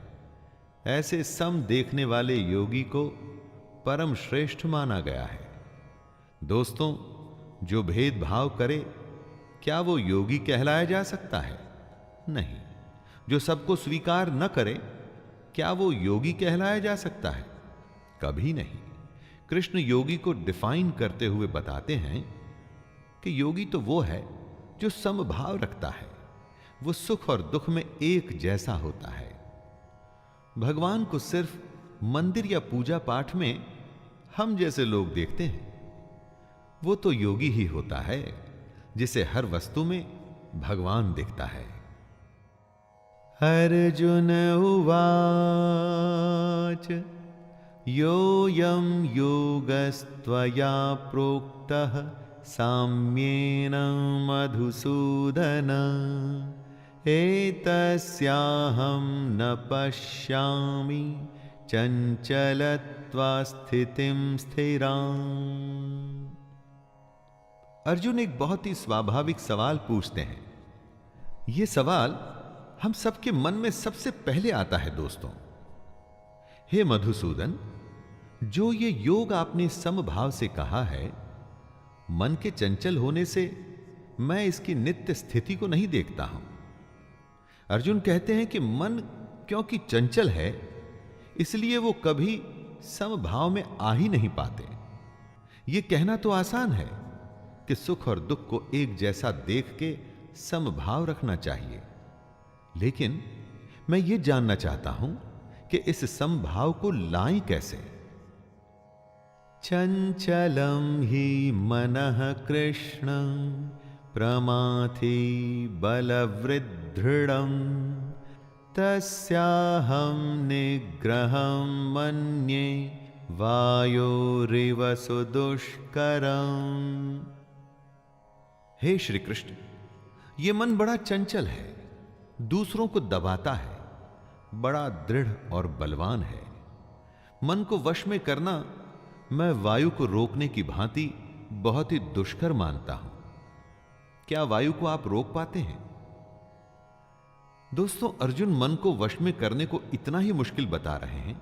ऐसे सम देखने वाले योगी को परम श्रेष्ठ माना गया है। दोस्तों, जो भेदभाव करे, क्या वो योगी कहलाया जा सकता है? नहीं। जो सबको स्वीकार न करे, क्या वो योगी कहलाया जा सकता है? कभी नहीं। कृष्ण योगी को डिफाइन करते हुए बताते हैं कि योगी तो वो है जो समभाव रखता है, वो सुख और दुख में एक जैसा होता है। भगवान को सिर्फ मंदिर या पूजा पाठ में हम जैसे लोग देखते हैं। वो तो योगी ही होता है जिसे हर वस्तु में भगवान दिखता है। अर्जुन उवाच योऽयं योगस्त्वया प्रोक्तः साम्येन मधुसूदन, एतस्याहं न पश्यामि चञ्चलत्वा स्थितिं स्थिराम्। अर्जुन एक बहुत ही स्वाभाविक सवाल पूछते हैं। यह सवाल हम सबके मन में सबसे पहले आता है। दोस्तों, हे मधुसूदन, जो ये योग आपने समभाव से कहा है, मन के चंचल होने से मैं इसकी नित्य स्थिति को नहीं देखता हूं। अर्जुन कहते हैं कि मन क्योंकि चंचल है, इसलिए वो कभी समभाव में आ ही नहीं पाते। ये कहना तो आसान है कि सुख और दुख को एक जैसा देख के समभाव रखना चाहिए, लेकिन मैं ये जानना चाहता हूं कि इस समभाव को लाएं कैसे। चंचलम ही मनः कृष्ण प्रमाथि बलवृद्धृडं, तस्याहं निग्रहं मन्ये वायोरिव सुदुष्करम्। हे श्री कृष्ण, ये मन बड़ा चंचल है, दूसरों को दबाता है, बड़ा दृढ़ और बलवान है। मन को वश में करना मैं वायु को रोकने की भांति बहुत ही दुष्कर मानता हूं। क्या वायु को आप रोक पाते हैं? दोस्तों, अर्जुन मन को वश में करने को इतना ही मुश्किल बता रहे हैं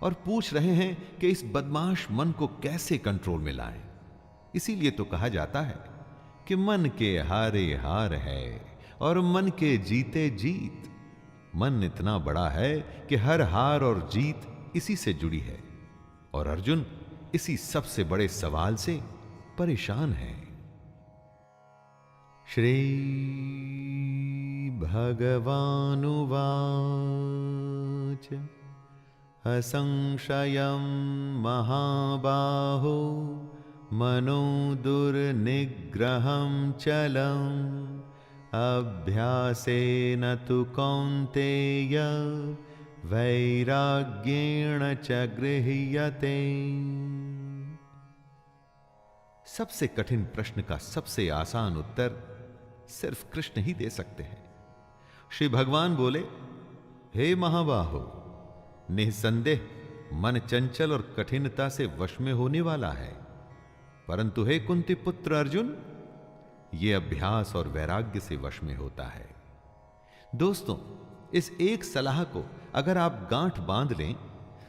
और पूछ रहे हैं कि इस बदमाश मन को कैसे कंट्रोल में लाएं। इसीलिए तो कहा जाता है कि मन के हारे हार है और मन के जीते जीत। मन इतना बड़ा है कि हर हार और जीत इसी से जुड़ी है, और अर्जुन इसी सबसे बड़े सवाल से परेशान है। श्री भगवानुवाच असंशयं महाबाहो मनो दुर्निग्रहं चलम् अभ्यासेन तु कौन्तेय वैराग्येण च गृह्यते। सबसे कठिन प्रश्न का सबसे आसान उत्तर सिर्फ कृष्ण ही दे सकते हैं। श्री भगवान बोले, हे महाबाहो, निसंदेह मन चंचल और कठिनता से वश में होने वाला है, परंतु हे कुंती पुत्र अर्जुन, यह अभ्यास और वैराग्य से वश में होता है। दोस्तों, इस एक सलाह को अगर आप गांठ बांध लें,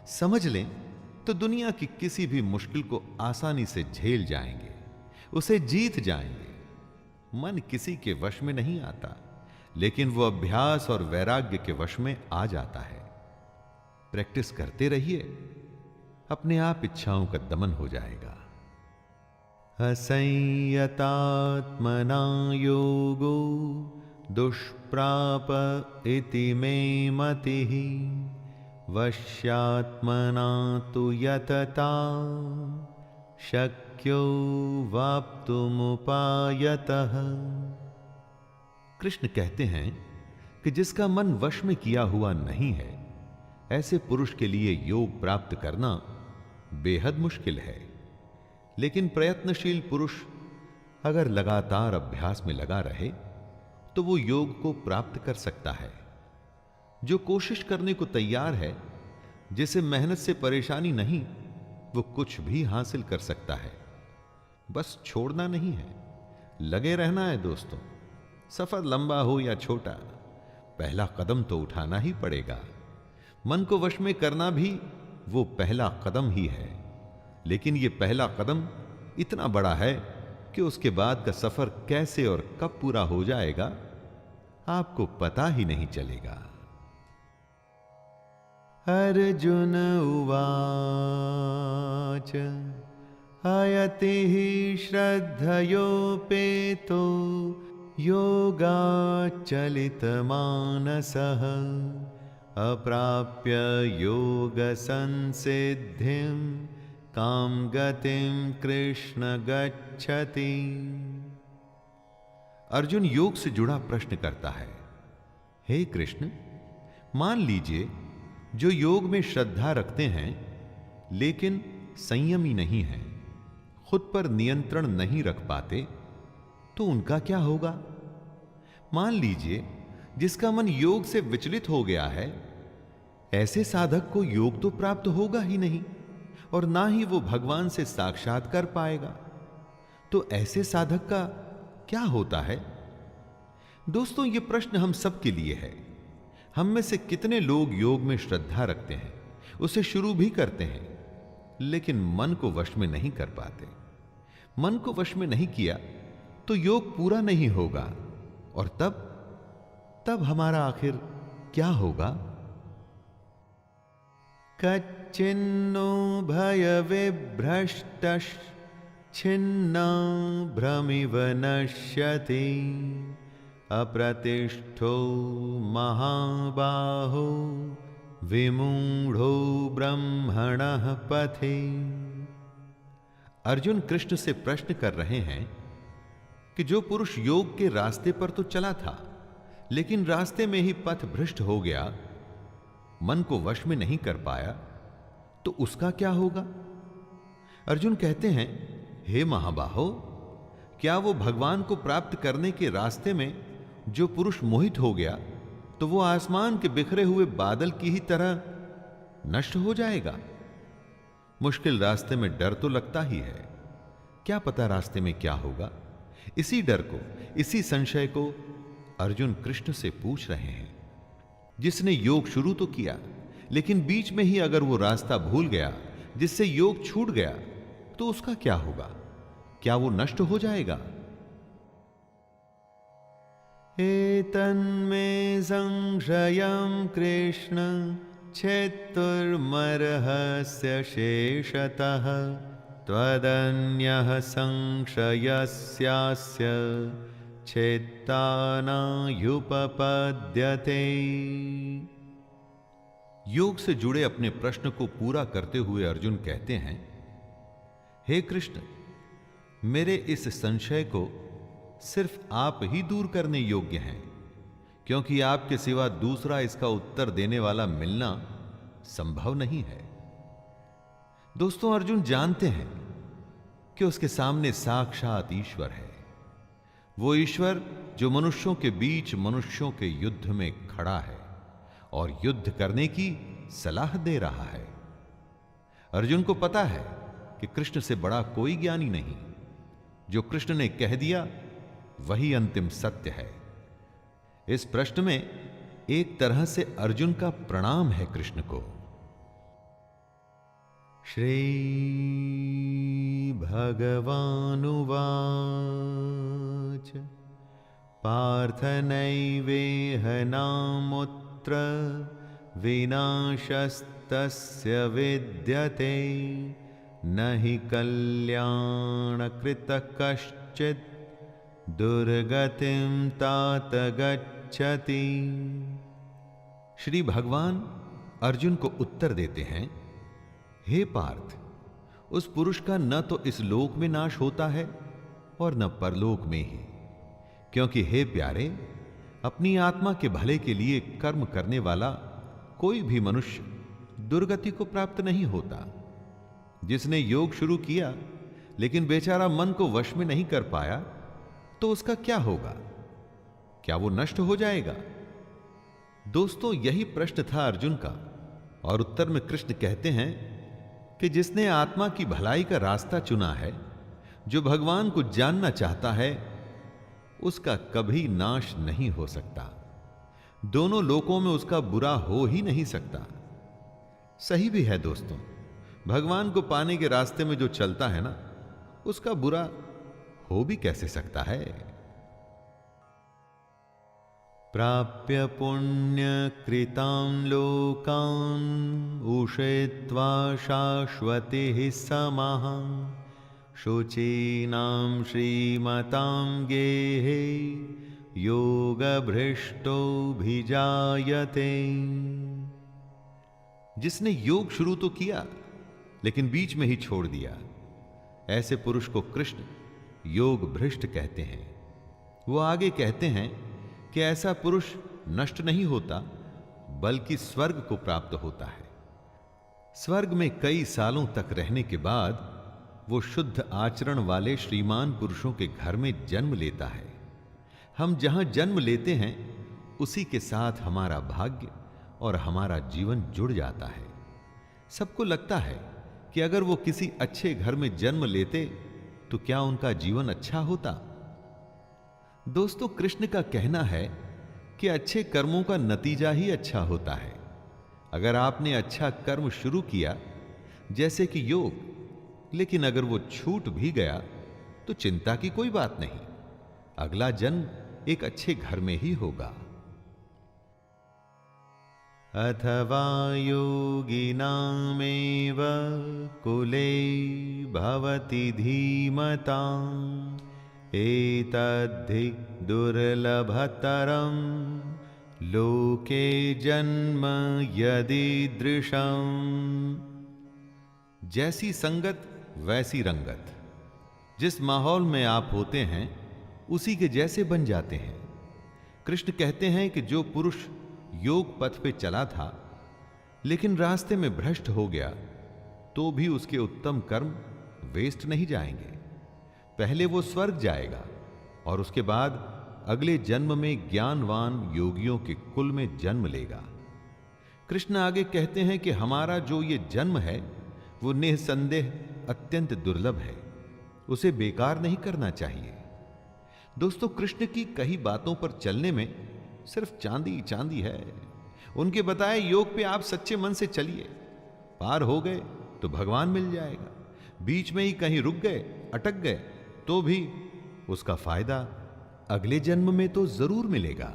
समझ लें, तो दुनिया की किसी भी मुश्किल को आसानी से झेल जाएंगे, उसे जीत जाएंगे। मन किसी के वश में नहीं आता, लेकिन वो अभ्यास और वैराग्य के वश में आ जाता है। प्रैक्टिस करते रहिए, अपने आप इच्छाओं का दमन हो जाएगा। असंयतात्मना योगो दुष्प्राप इति मे मतिः वश्यात्मना तु यतता शक्यो वाप्तुमुपायतः। कृष्ण कहते हैं कि जिसका मन वश में किया हुआ नहीं है, ऐसे पुरुष के लिए योग प्राप्त करना बेहद मुश्किल है। लेकिन प्रयत्नशील पुरुष अगर लगातार अभ्यास में लगा रहे तो वो योग को प्राप्त कर सकता है। जो कोशिश करने को तैयार है, जिसे मेहनत से परेशानी नहीं, वो कुछ भी हासिल कर सकता है। बस छोड़ना नहीं है, लगे रहना है दोस्तों। सफर लंबा हो या छोटा, पहला कदम तो उठाना ही पड़ेगा। मन को वश में करना भी वो पहला कदम ही है। लेकिन ये पहला कदम इतना बड़ा है कि उसके बाद का सफर कैसे और कब पूरा हो जाएगा आपको पता ही नहीं चलेगा। अर्जुन उवाच अयति हि श्रद्धयोपेतो योगाच्चलितमानसः अप्राप्य योगसंसिद्धिं कां गतिं कृष्ण गच्छति। अर्जुन योग से जुड़ा प्रश्न करता है, हे कृष्ण, मान लीजिए जो योग में श्रद्धा रखते हैं लेकिन संयमी नहीं है, खुद पर नियंत्रण नहीं रख पाते, तो उनका क्या होगा? मान लीजिए जिसका मन योग से विचलित हो गया है, ऐसे साधक को योग तो प्राप्त होगा ही नहीं और ना ही वो भगवान से साक्षात्कार पाएगा। तो ऐसे साधक का क्या होता है? दोस्तों, ये प्रश्न हम सब के लिए है। हम में से कितने लोग योग में श्रद्धा रखते हैं, उसे शुरू भी करते हैं, लेकिन मन को वश में नहीं कर पाते। मन को वश में नहीं किया तो योग पूरा नहीं होगा, और तब हमारा आखिर क्या होगा? कच्चिन्नो भय विभ्रष्टश् छिन्ना भ्रमिव नश्यति अप्रतिष्ठो महाबाहो विमूढ़ो ब्रह्मणः पथे। अर्जुन कृष्ण से प्रश्न कर रहे हैं कि जो पुरुष योग के रास्ते पर तो चला था, लेकिन रास्ते में ही पथ भ्रष्ट हो गया, मन को वश में नहीं कर पाया, तो उसका क्या होगा? अर्जुन कहते हैं, हे महाबाहो, क्या वो भगवान को प्राप्त करने के रास्ते में जो पुरुष मोहित हो गया, तो वो आसमान के बिखरे हुए बादल की ही तरह नष्ट हो जाएगा? मुश्किल रास्ते में डर तो लगता ही है, क्या पता रास्ते में क्या होगा। इसी डर को, इसी संशय को अर्जुन कृष्ण से पूछ रहे हैं। जिसने योग शुरू तो किया, लेकिन बीच में ही अगर वो रास्ता भूल गया, जिससे योग छूट गया, तो उसका क्या होगा? क्या वो नष्ट हो जाएगा? एतन्मे संशयं कृष्ण छेत्तुर्मर्हस्य शेषतः त्वदन्यः संशयस्यास्य छेत्ता नायुपपद्यते। योग से जुड़े अपने प्रश्न को पूरा करते हुए अर्जुन कहते हैं, हे कृष्ण, मेरे इस संशय को सिर्फ आप ही दूर करने योग्य हैं, क्योंकि आपके सिवा दूसरा इसका उत्तर देने वाला मिलना संभव नहीं है। दोस्तों, अर्जुन जानते हैं कि उसके सामने साक्षात ईश्वर है। वो ईश्वर जो मनुष्यों के बीच मनुष्यों के युद्ध में खड़ा है और युद्ध करने की सलाह दे रहा है। अर्जुन को पता है कि कृष्ण से बड़ा कोई ज्ञानी नहीं। जो कृष्ण ने कह दिया वही अंतिम सत्य है। इस प्रश्न में एक तरह से अर्जुन का प्रणाम है कृष्ण को। श्री भगवानुवाच पार्थ नैवेह नामुत्र विनाशस्तस्य विद्यते न हि कल्याणकृतः कश्चित् दुर्गतिम तात गच्छति। श्री भगवान अर्जुन को उत्तर देते हैं, हे पार्थ, उस पुरुष का न तो इस लोक में नाश होता है और न परलोक में ही, क्योंकि हे प्यारे, अपनी आत्मा के भले के लिए कर्म करने वाला कोई भी मनुष्य दुर्गति को प्राप्त नहीं होता। जिसने योग शुरू किया लेकिन बेचारा मन को वश में नहीं कर पाया, तो उसका क्या होगा? क्या वो नष्ट हो जाएगा? दोस्तों, यही प्रश्न था अर्जुन का, और उत्तर में कृष्ण कहते हैं कि जिसने आत्मा की भलाई का रास्ता चुना है, जो भगवान को जानना चाहता है, उसका कभी नाश नहीं हो सकता। दोनों लोकों में उसका बुरा हो ही नहीं सकता। सही भी है दोस्तों, भगवान को पाने के रास्ते में जो चलता है ना, उसका बुरा हो भी कैसे सकता है। प्राप्य पुण्य कृतां लोकान् उषित्वा शाश्वती समाः शुचीनां श्रीमतां गेहे योग भ्रष्टो भिजायते। जिसने योग शुरू तो किया लेकिन बीच में ही छोड़ दिया, ऐसे पुरुष को कृष्ण योग भ्रष्ट कहते हैं। वो आगे कहते हैं कि ऐसा पुरुष नष्ट नहीं होता, बल्कि स्वर्ग को प्राप्त होता है। स्वर्ग में कई सालों तक रहने के बाद वो शुद्ध आचरण वाले श्रीमान पुरुषों के घर में जन्म लेता है। हम जहां जन्म लेते हैं, उसी के साथ हमारा भाग्य और हमारा जीवन जुड़ जाता है। सबको लगता है कि अगर वो किसी अच्छे घर में जन्म लेते तो क्या उनका जीवन अच्छा होता? दोस्तों, कृष्ण का कहना है कि अच्छे कर्मों का नतीजा ही अच्छा होता है। अगर आपने अच्छा कर्म शुरू किया, जैसे कि योग, लेकिन अगर वो छूट भी गया तो चिंता की कोई बात नहीं, अगला जन्म एक अच्छे घर में ही होगा। अथवा योगिनामेव कुले भवति धीमताम् एतद्धि दुर्लभतरं लोके जन्म यदीदृशम्। जैसी संगत वैसी रंगत। जिस माहौल में आप होते हैं, उसी के जैसे बन जाते हैं। कृष्ण कहते हैं कि जो पुरुष योग पथ पे चला था लेकिन रास्ते में भ्रष्ट हो गया, तो भी उसके उत्तम कर्म वेस्ट नहीं जाएंगे। पहले वो स्वर्ग जाएगा और उसके बाद अगले जन्म में ज्ञानवान योगियों के कुल में जन्म लेगा। कृष्ण आगे कहते हैं कि हमारा जो ये जन्म है वो निसंदेह अत्यंत दुर्लभ है, उसे बेकार नहीं करना चाहिए। दोस्तों, कृष्ण की कई बातों पर चलने में सिर्फ चांदी चांदी है। उनके बताए योग पे आप सच्चे मन से चलिए, पार हो गए तो भगवान मिल जाएगा। बीच में ही कहीं रुक गए, अटक गए, तो भी उसका फायदा अगले जन्म में तो जरूर मिलेगा।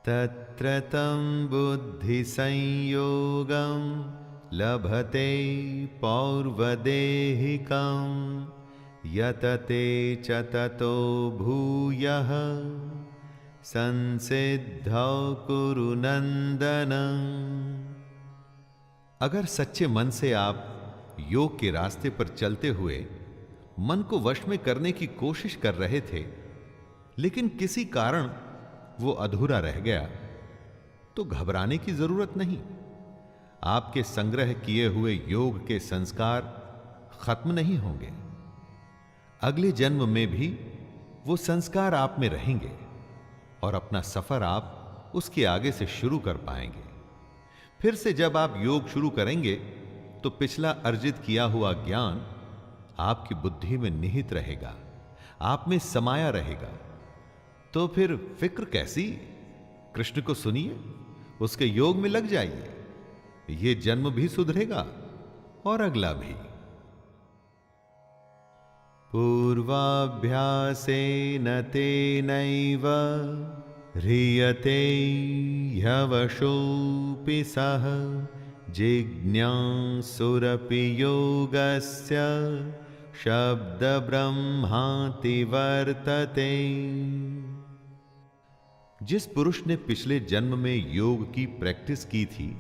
तत्र तं बुद्धि संयोगं लभते पौर्वदेहिकं यतते च ततो भूयः संसिद्धौ कुरु नंदन। अगर सच्चे मन से आप योग के रास्ते पर चलते हुए मन को वश में करने की कोशिश कर रहे थे, लेकिन किसी कारण वो अधूरा रह गया, तो घबराने की जरूरत नहीं। आपके संग्रह किए हुए योग के संस्कार खत्म नहीं होंगे। अगले जन्म में भी वो संस्कार आप में रहेंगे और अपना सफर आप उसके आगे से शुरू कर पाएंगे। फिर से जब आप योग शुरू करेंगे तो पिछला अर्जित किया हुआ ज्ञान आपकी बुद्धि में निहित रहेगा, आप में समाया रहेगा। तो फिर फिक्र कैसी? कृष्ण को सुनिए, उसके योग में लग जाइए। ये जन्म भी सुधरेगा और अगला भी। पूर्वाभ्यासेन तेनैव ह्रियते ह्यवशोऽपि सः जिज्ञासुरपि योगस्य शब्द ब्रह्माति वर्तते। जिस पुरुष ने पिछले जन्म में योग की प्रैक्टिस की थी,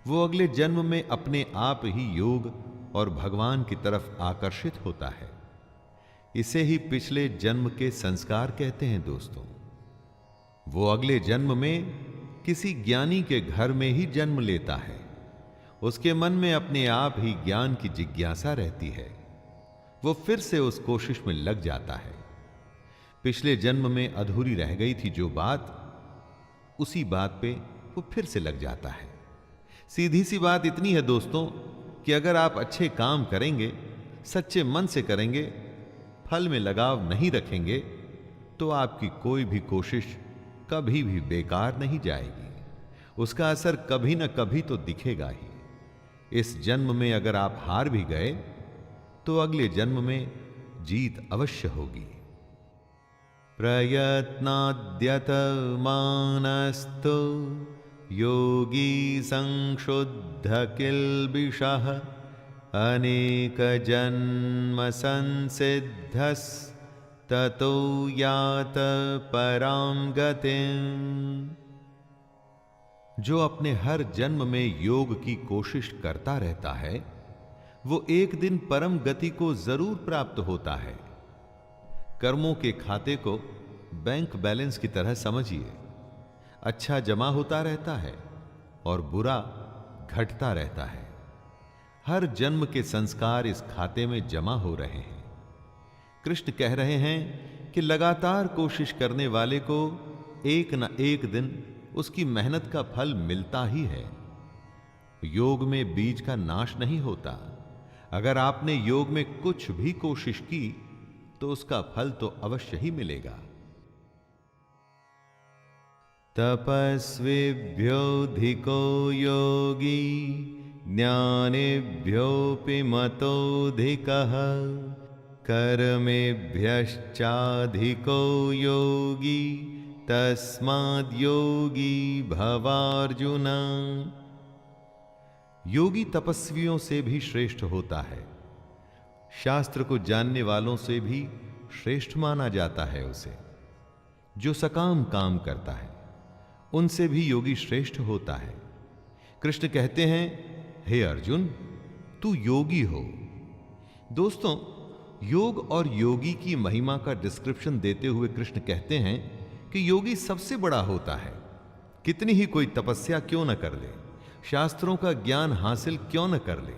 वो अगले जन्म में अपने आप ही योग और भगवान की तरफ आकर्षित होता है। इसे ही पिछले जन्म के संस्कार कहते हैं दोस्तों। वो अगले जन्म में किसी ज्ञानी के घर में ही जन्म लेता है। उसके मन में अपने आप ही ज्ञान की जिज्ञासा रहती है। वो फिर से उस कोशिश में लग जाता है। पिछले जन्म में अधूरी रह गई थी जो बात, उसी बात पे वो फिर से लग जाता है। सीधी सी बात इतनी है दोस्तों कि अगर आप अच्छे काम करेंगे, सच्चे मन से करेंगे, फल में लगाव नहीं रखेंगे, तो आपकी कोई भी कोशिश कभी भी बेकार नहीं जाएगी। उसका असर कभी न कभी तो दिखेगा ही। इस जन्म में अगर आप हार भी गए तो अगले जन्म में जीत अवश्य होगी। प्रयत्नाद्यतमानस्तु योगी संशुद्ध किल्बिषः अनेक जन्म संसिद्धस् ततो यात परां गतिम्। जो अपने हर जन्म में योग की कोशिश करता रहता है, वो एक दिन परम गति को जरूर प्राप्त होता है। कर्मों के खाते को बैंक बैलेंस की तरह समझिए। अच्छा जमा होता रहता है और बुरा घटता रहता है। हर जन्म के संस्कार इस खाते में जमा हो रहे हैं। कृष्ण कह रहे हैं कि लगातार कोशिश करने वाले को एक न एक दिन उसकी मेहनत का फल मिलता ही है। योग में बीज का नाश नहीं होता। अगर आपने योग में कुछ भी कोशिश की तो उसका फल तो अवश्य ही मिलेगा। तपस्विभ्योऽधिको योगी ज्ञानिभ्योऽपि मतोऽधिकः कर्मेभ्यश्चाधिको योगी तस्माद्योगी भवार्जुन। योगी तपस्वियों से भी श्रेष्ठ होता है। शास्त्र को जानने वालों से भी श्रेष्ठ माना जाता है उसे। जो सकाम काम करता है उनसे भी योगी श्रेष्ठ होता है। कृष्ण कहते हैं, हे अर्जुन, तू योगी हो। दोस्तों, योग और योगी की महिमा का डिस्क्रिप्शन देते हुए कृष्ण कहते हैं कि योगी सबसे बड़ा होता है। कितनी ही कोई तपस्या क्यों न कर ले, शास्त्रों का ज्ञान हासिल क्यों न कर ले,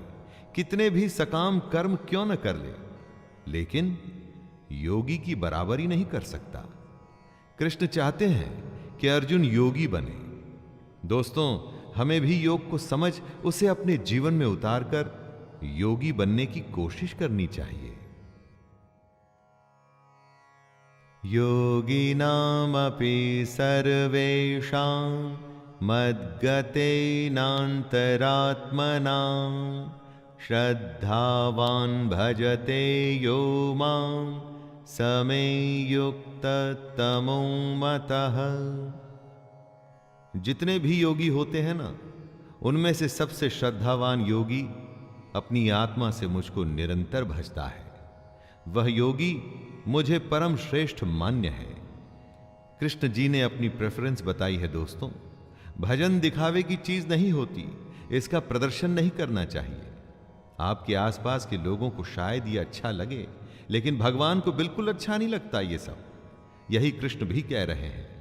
कितने भी सकाम कर्म क्यों न कर ले, लेकिन योगी की बराबरी नहीं कर सकता। कृष्ण चाहते हैं कि अर्जुन योगी बने। दोस्तों, हमें भी योग को समझ उसे अपने जीवन में उतारकर योगी बनने की कोशिश करनी चाहिए। योगिनामपि सर्वेषां मद्गतेनान्तरात्मना श्रद्धावान् भजते यो मां समे युक्ततमो मतः। जितने भी योगी होते हैं ना, उनमें से सबसे श्रद्धावान योगी अपनी आत्मा से मुझको निरंतर भजता है। वह योगी मुझे परम श्रेष्ठ मान्य है। कृष्ण जी ने अपनी प्रेफरेंस बताई है दोस्तों। भजन दिखावे की चीज नहीं होती, इसका प्रदर्शन नहीं करना चाहिए। आपके आसपास के लोगों को शायद ये अच्छा लगे, लेकिन भगवान को बिल्कुल अच्छा नहीं लगता ये सब। यही कृष्ण भी कह रहे हैं।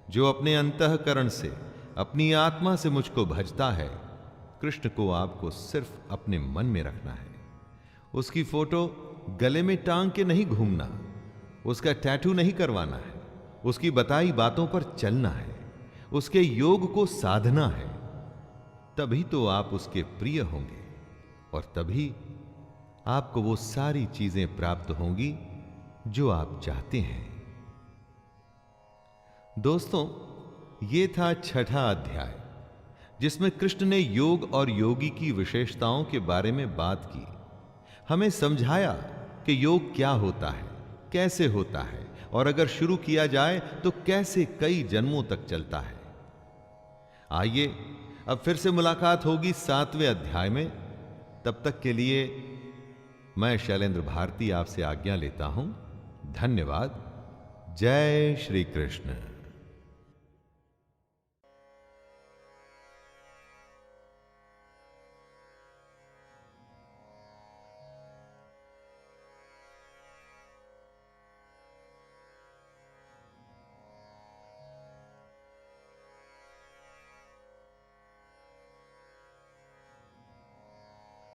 जो अपने अंतःकरण से, अपनी आत्मा से मुझको भजता है, कृष्ण को आपको सिर्फ अपने मन में रखना है। उसकी फोटो गले में टांग के नहीं घूमना, उसका टैटू नहीं करवाना है, उसकी बताई बातों पर चलना है, उसके योग को साधना है। तभी तो आप उसके प्रिय होंगे और तभी आपको वो सारी चीजें प्राप्त होंगी जो आप चाहते हैं। दोस्तों, ये था छठा अध्याय, जिसमें कृष्ण ने योग और योगी की विशेषताओं के बारे में बात की। हमें समझाया कि योग क्या होता है, कैसे होता है, और अगर शुरू किया जाए तो कैसे कई जन्मों तक चलता है। आइए अब फिर से मुलाकात होगी 7वें अध्याय में। तब तक के लिए मैं शैलेंद्र भारती आपसे आज्ञा लेता हूं। धन्यवाद। जय श्री कृष्ण।